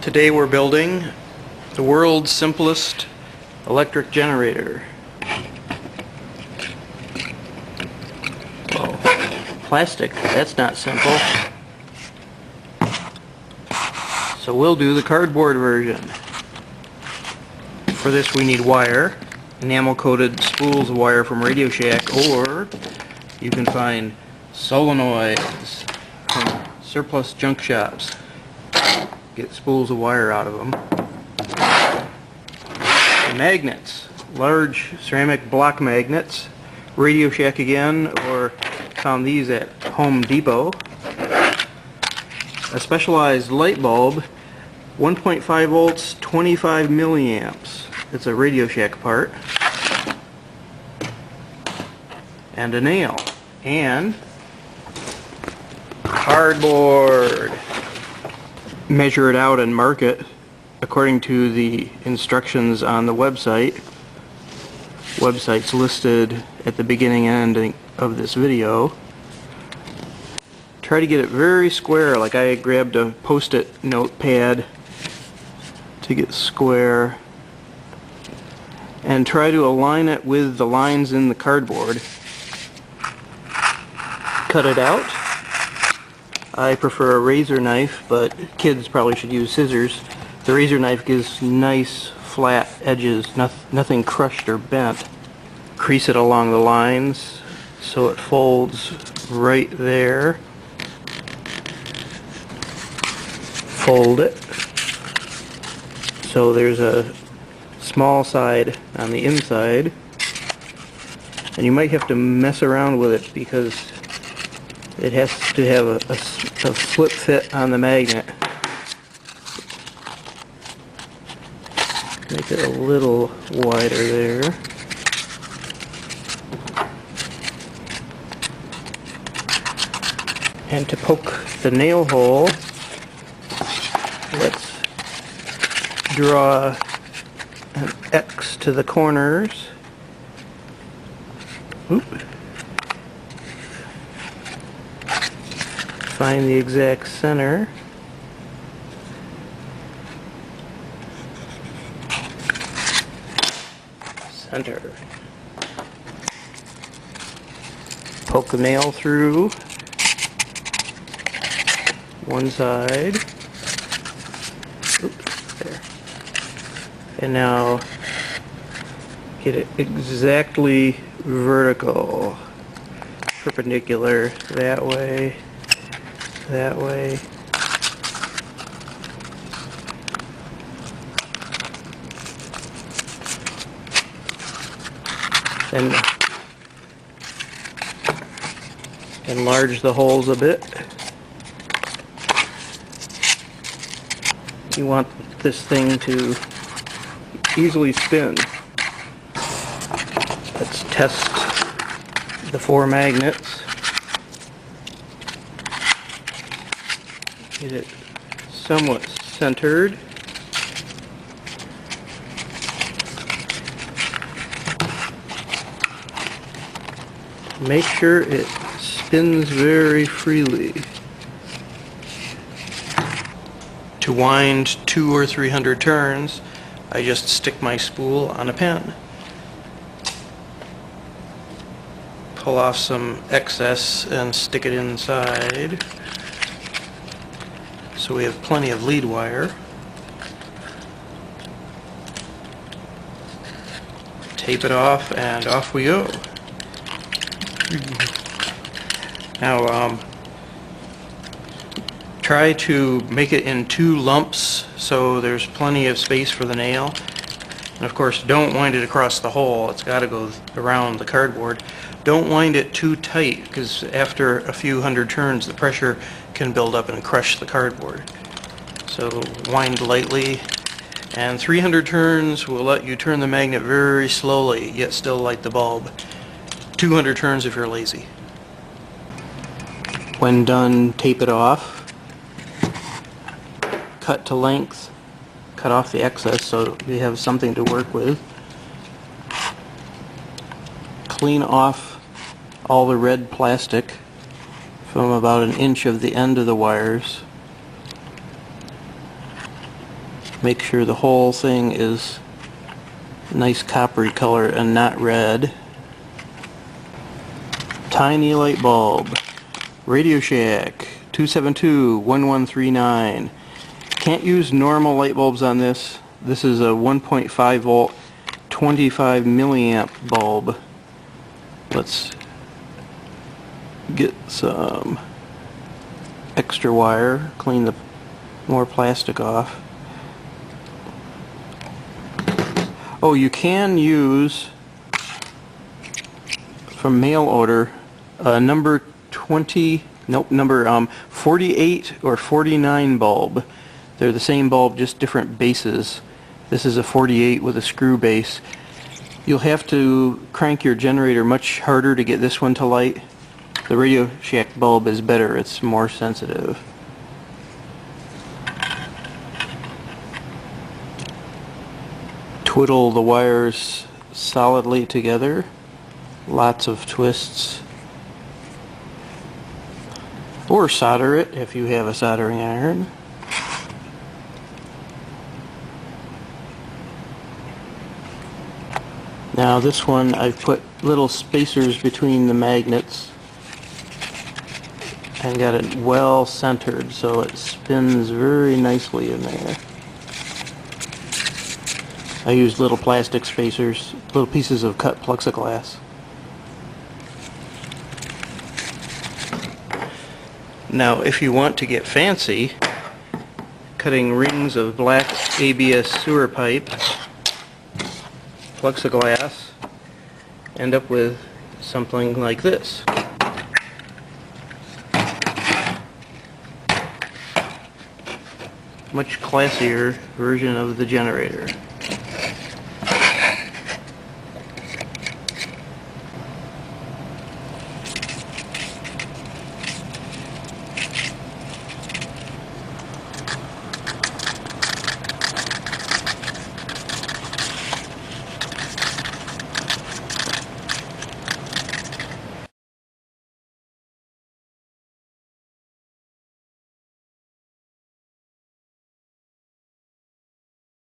Today we're building the world's simplest electric generator. Whoa. Plastic, that's not simple. So we'll do the cardboard version. For this we need wire, enamel-coated spools of wire from Radio Shack, or you can find solenoids from surplus junk shops. Get spools of wire out of them. Magnets, large ceramic block magnets, Radio Shack again, or found these at Home Depot. A specialized light bulb, 1.5 volts, 25 milliamps. It's a Radio Shack part. And a nail. And cardboard. Measure it out and mark it according to the instructions on the website. Website's listed at the beginning and ending of this video. Try to get it very square, like I grabbed a post-it notepad to get square, and try to align it with the lines in the cardboard. Cut it out. I prefer a razor knife, but kids probably should use scissors. The razor knife gives nice flat edges, nothing crushed or bent. Crease it along the lines so it folds right there. Fold it so there's a small side on the inside, and you might have to mess around with it because it has to have a slip fit on the magnet. Make it a little wider there. And to poke the nail hole, let's draw an X to the corners. Oop. Find the exact center. Center. Poke the nail through one side. Oops, there. And now get it exactly vertical, perpendicular that way. That way. And enlarge the holes a bit. You want this thing to easily spin. Let's test the 4 magnets. Get it somewhat centered. Make sure it spins very freely. To wind 200 or 300 turns, I just stick my spool on a pen. Pull off some excess and stick it inside. So we have plenty of lead wire. Tape it off and off we go. Now try to make it in 2 lumps so there's plenty of space for the nail. And of course don't wind it across the hole, it's got to go around the cardboard. Don't wind it too tight because after a few hundred turns the pressure can build up and crush the cardboard. So wind lightly, and 300 turns will let you turn the magnet very slowly yet still light the bulb. 200 turns if you're lazy. When done, tape it off. Cut to length. Cut off the excess so you have something to work with. Clean off all the red plastic from about 1 inch of the end of the wires. Make sure the whole thing is nice coppery color and not red. Tiny light bulb. Radio Shack 272-1139. Can't use normal light bulbs on this. This is a 1.5 volt 25 milliamp bulb. Let's get some extra wire, clean the more plastic off. Oh, you can use from mail order number 48 or 49 bulb. They're the same bulb, just different bases. This is a 48 with a screw base. You'll have to crank your generator much harder to get this one to light. The Radio Shack bulb is better, it's more sensitive. Twiddle the wires solidly together. Lots of twists. Or solder it if you have a soldering iron. Now this one I've put little spacers between the magnets and got it well centered so it spins very nicely in there. I used little plastic spacers, little pieces of cut plexiglass. Now if you want to get fancy, cutting rings of black ABS sewer pipe, plexiglass, end up with something like this. Much classier version of the generator.